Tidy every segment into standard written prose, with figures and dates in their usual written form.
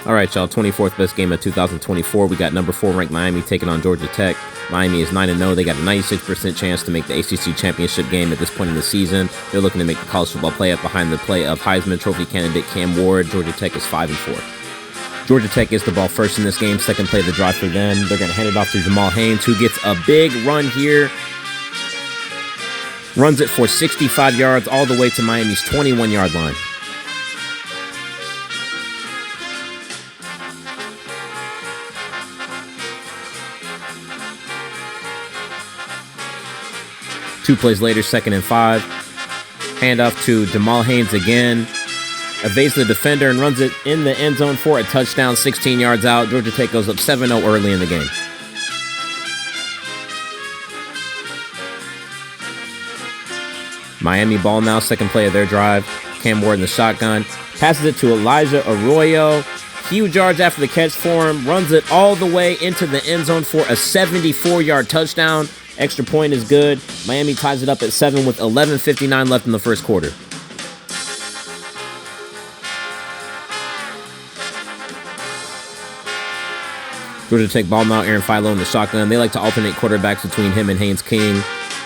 All right, y'all, 24th best game of 2024. We got number 4 ranked Miami taking on Georgia Tech. Miami is 9-0. They got a 96% chance to make the ACC championship game at this point in the season. They're looking to make the college football playoff behind the play of Heisman Trophy candidate Cam Ward. Georgia Tech is 5-4. Georgia Tech gets the ball first in this game. Second play of the drive for them. They're going to hand it off to Jamal Haynes, who gets a big run here. Runs it for 65 yards all the way to Miami's 21-yard line. Two plays later, 2nd and 5. Handoff to Jamal Haynes again. Evades the defender and runs it in the end zone for a touchdown, 16 yards out. Georgia Tech goes up 7-0 early in the game. Miami ball now, second play of their drive. Cam Ward in the shotgun. Passes it to Elijah Arroyo. Huge yards after the catch for him. Runs it all the way into the end zone for a 74-yard touchdown. Extra point is good. Miami ties it up at 7 with 11:59 left in the first quarter. Georgia Tech ball now, Aaron Philo in the shotgun. They like to alternate quarterbacks between him and Haynes King.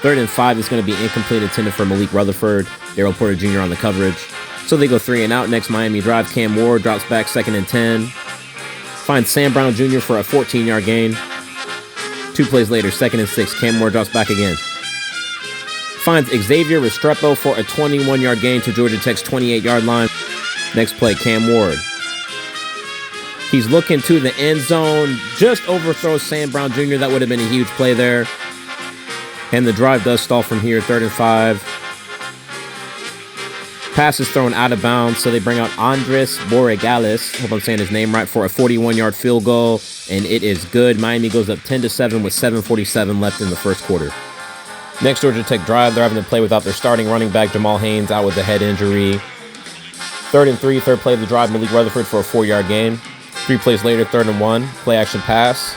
3rd and 5 is going to be incomplete, intended for Malik Rutherford. Daryl Porter Jr. on the coverage. So they go 3 and out. Next Miami drive. Cam Ward drops back, 2nd and 10. Finds Sam Brown Jr. for a 14-yard gain. 2 plays later, 2nd and 6. Cam Ward drops back again. Finds Xavier Restrepo for a 21-yard gain to Georgia Tech's 28-yard line. Next play, Cam Ward. He's looking to the end zone. Just overthrows Sam Brown Jr. That would have been a huge play there. And the drive does stall from here, 3rd and 5. Pass is thrown out of bounds, so they bring out Andres Borregales, hope I'm saying his name right, for a 41-yard field goal, and it is good. Miami goes up 10-7 with 7:47 left in the first quarter. Next Georgia Tech drive, they're having to play without their starting running back, Jamal Haynes, out with a head injury. 3rd and 3, third play of the drive, Malik Rutherford for a 4-yard gain. 3 plays later, 3rd and 1, play action pass.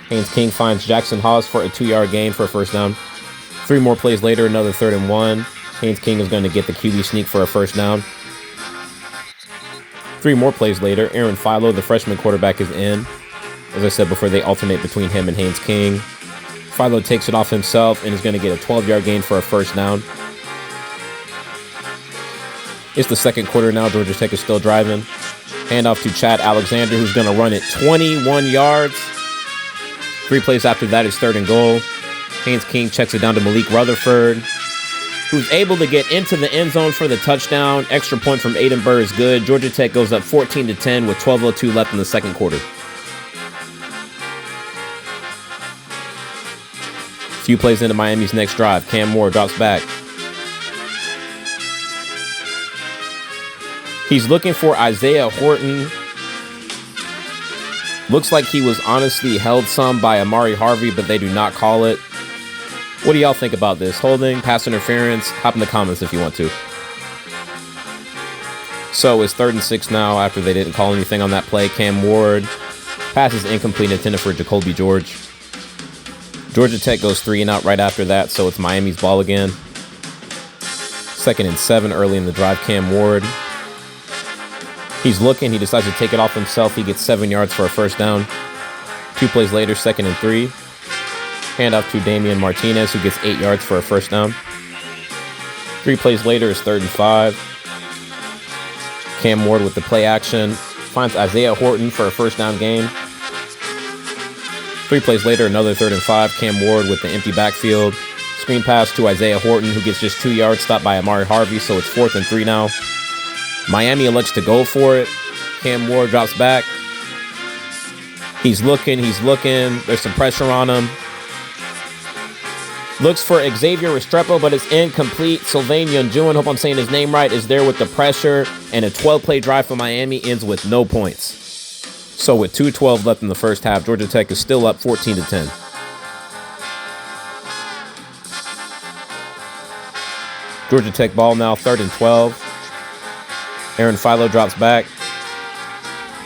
Haynes King finds Jackson Hawes for a 2-yard gain for a first down. 3 more plays later, another 3rd and 1. Haynes King is going to get the QB sneak for a first down. 3 more plays later, Aaron Philo, the freshman quarterback, is in. As I said before, they alternate between him and Haynes King. Philo takes it off himself and is going to get a 12-yard gain for a first down. It's the second quarter now. Georgia Tech is still driving. Handoff to Chad Alexander, who's going to run it 21 yards. 3 plays after that is 3rd and goal. Haynes King checks it down to Malik Rutherford, who's able to get into the end zone for the touchdown. Extra point from Aiden Burr is good. Georgia Tech goes up 14-10 with 12:02 left in the second quarter. Few plays into Miami's next drive. Cam Ward drops back. He's looking for Isaiah Horton. Looks like he was honestly held some by Amari Harvey, but they do not call it. What do y'all think about this? Holding, pass interference? Hop in the comments if you want to. So it's 3rd and 6 now after they didn't call anything on that play. Cam Ward. Pass is incomplete, intended for Jacoby George. Georgia Tech goes 3 and out right after that, so it's Miami's ball again. 2nd and 7 early in the drive. Cam Ward. He's looking. He decides to take it off himself. He gets 7 yards for a first down. 2 plays later, 2nd and 3. Handoff to Damian Martinez, who gets 8 yards for a first down. 3 plays later is 3rd and 5. Cam Ward with the play action. Finds Isaiah Horton for a first down gain. 3 plays later, another 3rd and 5. Cam Ward with the empty backfield. Screen pass to Isaiah Horton, who gets just 2 yards, stopped by Amari Harvey, so it's 4th and 3 now. Miami elects to go for it. Cam Ward drops back. He's looking. There's some pressure on him. Looks for Xavier Restrepo, but it's incomplete. Sylvain Yunjuan, hope I'm saying his name right, is there with the pressure. And a 12-play drive for Miami ends with no points. So with 2:12 left in the first half, Georgia Tech is still up 14-10. Georgia Tech ball now, 3rd and 12. Aaron Philo drops back.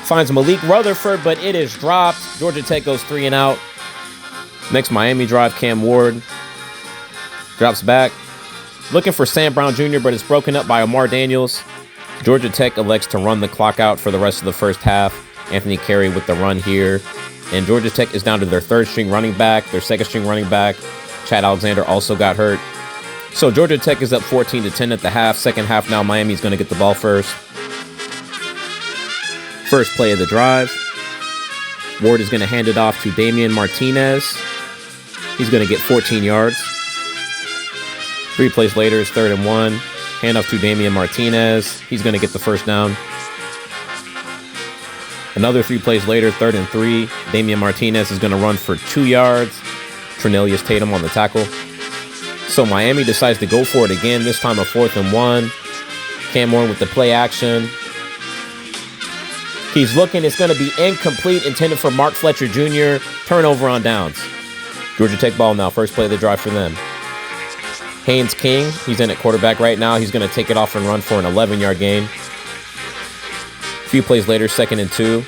Finds Malik Rutherford, but it is dropped. Georgia Tech goes 3 and out. Next Miami drive, Cam Ward drops back. Looking for Sam Brown Jr., but it's broken up by Omar Daniels. Georgia Tech elects to run the clock out for the rest of the first half. Anthony Carey with the run here. And Georgia Tech is down to their third string running back, their second string running back. Chad Alexander also got hurt. So Georgia Tech is up 14-10 at the half. Second half now, Miami's going to get the ball first. First play of the drive. Ward is going to hand it off to Damian Martinez. He's going to get 14 yards. 3 plays later, it's 3rd and 1. Handoff to Damian Martinez. He's going to get the first down. Another 3 plays later, 3rd and 3. Damian Martinez is going to run for 2 yards. Trinelius Tatum on the tackle. So Miami decides to go for it again, this time a 4th and 1. Cam Ward with the play action. He's looking, it's going to be incomplete, intended for Mark Fletcher Jr. Turnover on downs. Georgia Tech ball now, first play of the drive for them. Haynes King, he's in at quarterback right now. He's going to take it off and run for an 11-yard gain. A few plays later, 2nd and 2.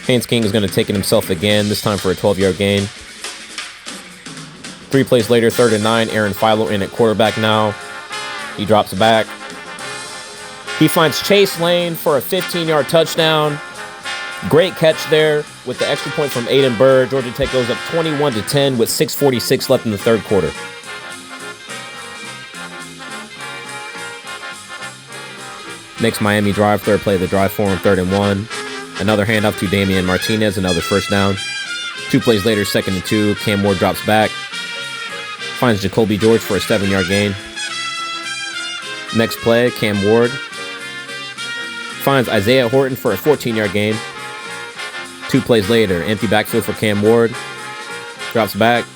Haynes King is going to take it himself again, this time for a 12-yard gain. 3 plays later, 3rd and 9. Aaron Philo in at quarterback now. He drops back. He finds Chase Lane for a 15-yard touchdown. Great catch there with the extra point from Aiden Burr. Georgia Tech goes up 21-10 with 6:46 left in the third quarter. Next Miami drive, third play of the drive for him, 3rd and 1. Another handoff to Damian Martinez, another first down. 2 plays later, 2nd and 2. Cam Ward drops back. Finds Jacoby George for a 7-yard gain. Next play, Cam Ward finds Isaiah Horton for a 14-yard gain. 2 plays later, empty backfield for Cam Ward. Drops back.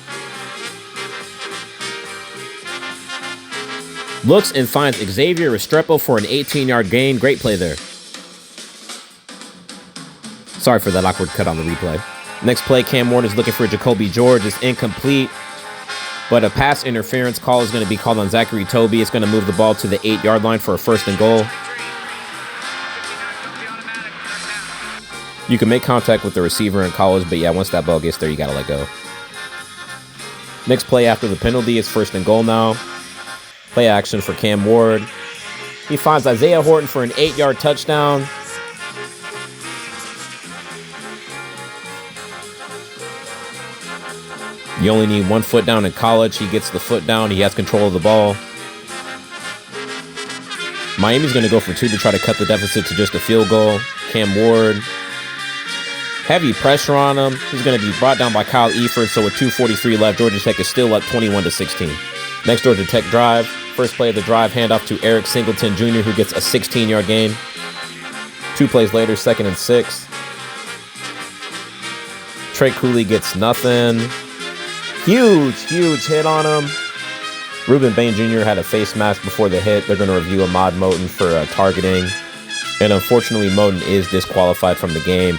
Looks and finds Xavier Restrepo for an 18-yard gain. Great play there. Sorry for that awkward cut on the replay. Next play, Cam Ward is looking for Jacoby George. It's incomplete, but a pass interference call is going to be called on Zachary Toby. It's going to move the ball to the 8-yard line for a 1st and goal. You can make contact with the receiver in college, but yeah, once that ball gets there, you got to let go. Next play after the penalty is 1st and goal now. Play action for Cam Ward. He finds Isaiah Horton for an 8-yard touchdown. You only need 1 foot down in college. He gets the foot down. He has control of the ball. Miami's going to go for 2 to try to cut the deficit to just a field goal. Cam Ward. Heavy pressure on him. He's going to be brought down by Kyle Eford. So with 2:43 left, Georgia Tech is still up 21-16. Next Georgia Tech drive. First play of the drive, handoff to Eric Singleton Jr., who gets a 16-yard gain. 2 plays later, 2nd and 6. Trey Cooley gets nothing. Huge hit on him. Ruben Bain Jr. had a face mask before the hit. They're going to review Ahmad Moten for targeting. And unfortunately, Moten is disqualified from the game.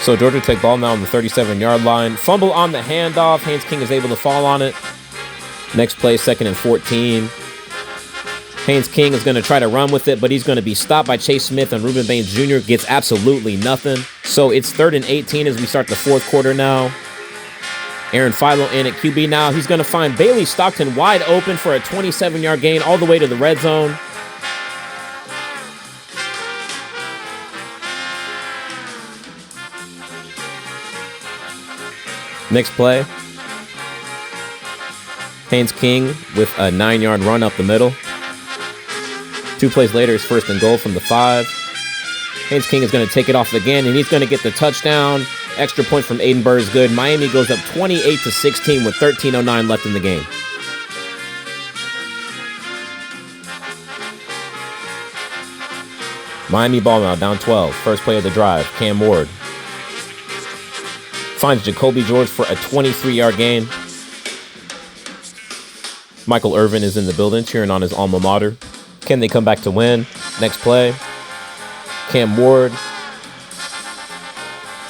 So Georgia Tech ball now on the 37-yard line. Fumble on the handoff. Haynes King is able to fall on it. Next play, 2nd and 14. Haynes King is going to try to run with it, but he's going to be stopped by Chase Smith, and Ruben Baines Jr. gets absolutely nothing. So it's 3rd and 18 as we start the 4th quarter now. Aaron Philo in at QB now. He's going to find Bailey Stockton wide open for a 27-yard gain all the way to the red zone. Next play. Haynes King with a 9-yard run up the middle. 2 plays later, it's 1st and goal from the 5. Haynes King is going to take it off again, and he's going to get the touchdown. Extra point from Aiden Burr is good. Miami goes up 28-16 with 13:09 left in the game. Miami ball now, down 12. First play of the drive, Cam Ward finds Jacoby George for a 23-yard gain. Michael Irvin is in the building cheering on his alma mater. Can they come back to win? Next play. Cam Ward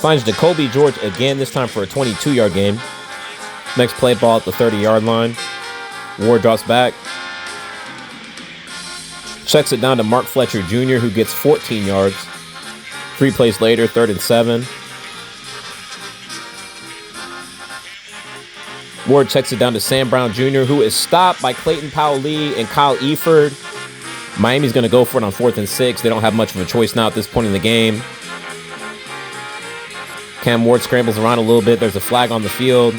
finds Jacoby George again, this time for a 22-yard gain. Next play, ball at the 30-yard line. Ward drops back. Checks it down to Mark Fletcher Jr., who gets 14 yards. 3 plays later, 3rd and 7. Ward checks it down to Sam Brown Jr., who is stopped by Clayton Powell-Lee and Kyle Eford. Miami's going to go for it on 4th and 6. They don't have much of a choice now at this point in the game. Cam Ward scrambles around a little bit. There's a flag on the field.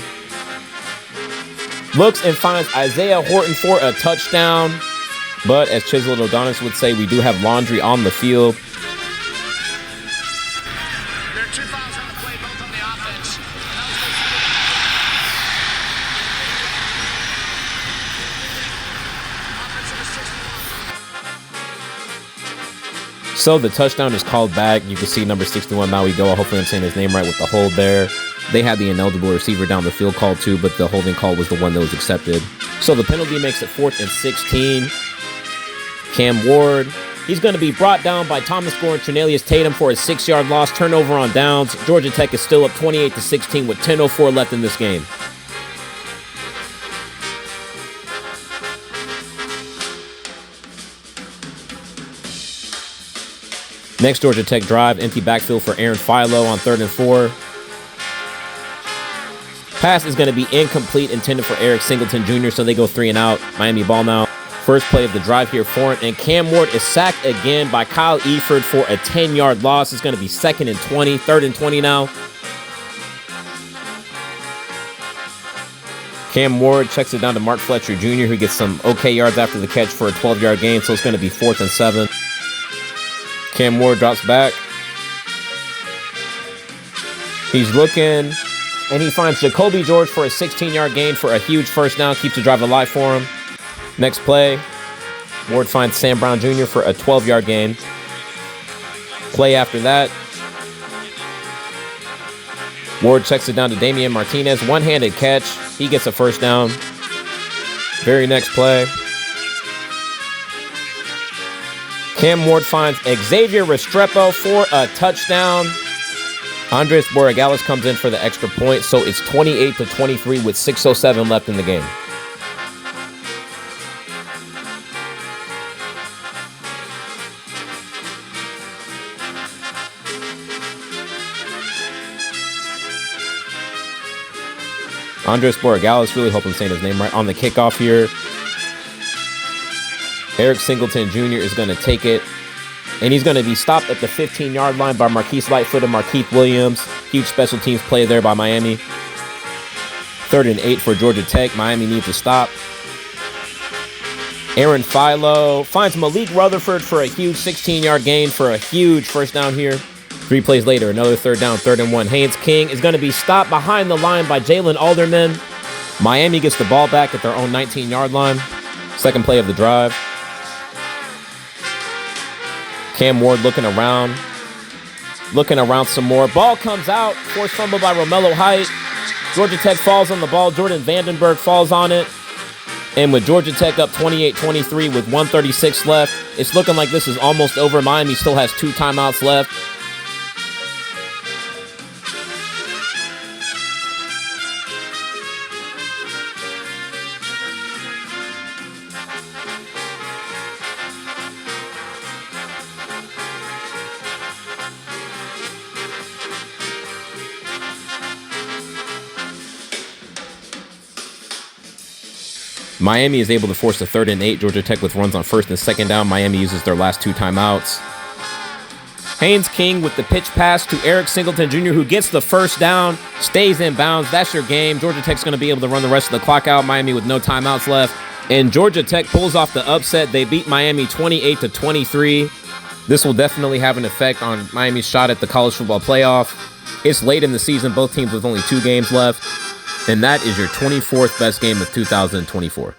Looks and finds Isaiah Horton for a touchdown. But as Chislett O'Donis would say, we do have laundry on the field. There are 2 fouls on the play, both on the offense. So the touchdown is called back. You can see number 61, Maui Goa. Hopefully I'm saying his name right with the hold there. They had the ineligible receiver down the field call too, but the holding call was the one that was accepted. So the penalty makes it 4th and 16. Cam Ward, he's going to be brought down by Thomas Gore and Trinelius Tatum for a 6-yard loss. Turnover on downs. Georgia Tech is still up 28-16 with 10:04 left in this game. Next Georgia Tech drive, empty backfield for Aaron Philo on 3rd and 4. Pass is going to be incomplete, intended for Eric Singleton Jr., so they go 3 and out. Miami ball now. First play of the drive here for it, and Cam Ward is sacked again by Kyle Eford for a 10-yard loss. It's going to be 2nd and 20, 3rd and 20 now. Cam Ward checks it down to Mark Fletcher Jr., who gets some okay yards after the catch for a 12-yard gain, so it's going to be 4th and 7. Cam Ward drops back. He's looking, and he finds Jacoby George for a 16-yard gain for a huge first down. Keeps the drive alive for him. Next play, Ward finds Sam Brown Jr. for a 12-yard gain. Play after that, Ward checks it down to Damian Martinez. One-handed catch. He gets a first down. Very next play, Cam Ward finds Xavier Restrepo for a touchdown. Andres Borregales comes in for the extra point, so it's 28-23 with 6:07 left in the game. Andres Borregales, really hope I'm saying his name right, on the kickoff here. Eric Singleton Jr. is going to take it, and he's going to be stopped at the 15-yard line by Marquise Lightfoot and Markeith Williams. Huge special teams play there by Miami. 3rd and 8 for Georgia Tech. Miami needs to stop. Aaron Philo finds Malik Rutherford for a huge 16-yard gain for a huge first down here. 3 plays later, another 3rd down, 3rd and 1. Haynes King is going to be stopped behind the line by Jalen Alderman. Miami gets the ball back at their own 19-yard line. Second play of the drive. Cam Ward looking around some more. Ball comes out, forced fumble by Romello Height. Georgia Tech falls on the ball. Jordan Vandenberg falls on it. And with Georgia Tech up 28-23 with 1:36 left, it's looking like this is almost over. Miami still has 2 timeouts left. Miami is able to force a 3rd and 8. Georgia Tech with runs on 1st and 2nd down. Miami uses their last 2 timeouts. Haynes King with the pitch pass to Eric Singleton Jr., who gets the first down, stays in bounds. That's your game. Georgia Tech's going to be able to run the rest of the clock out. Miami with no timeouts left. And Georgia Tech pulls off the upset. They beat Miami 28-23. This will definitely have an effect on Miami's shot at the college football playoff. It's late in the season, both teams with only 2 games left. And that is your 24th best game of 2024.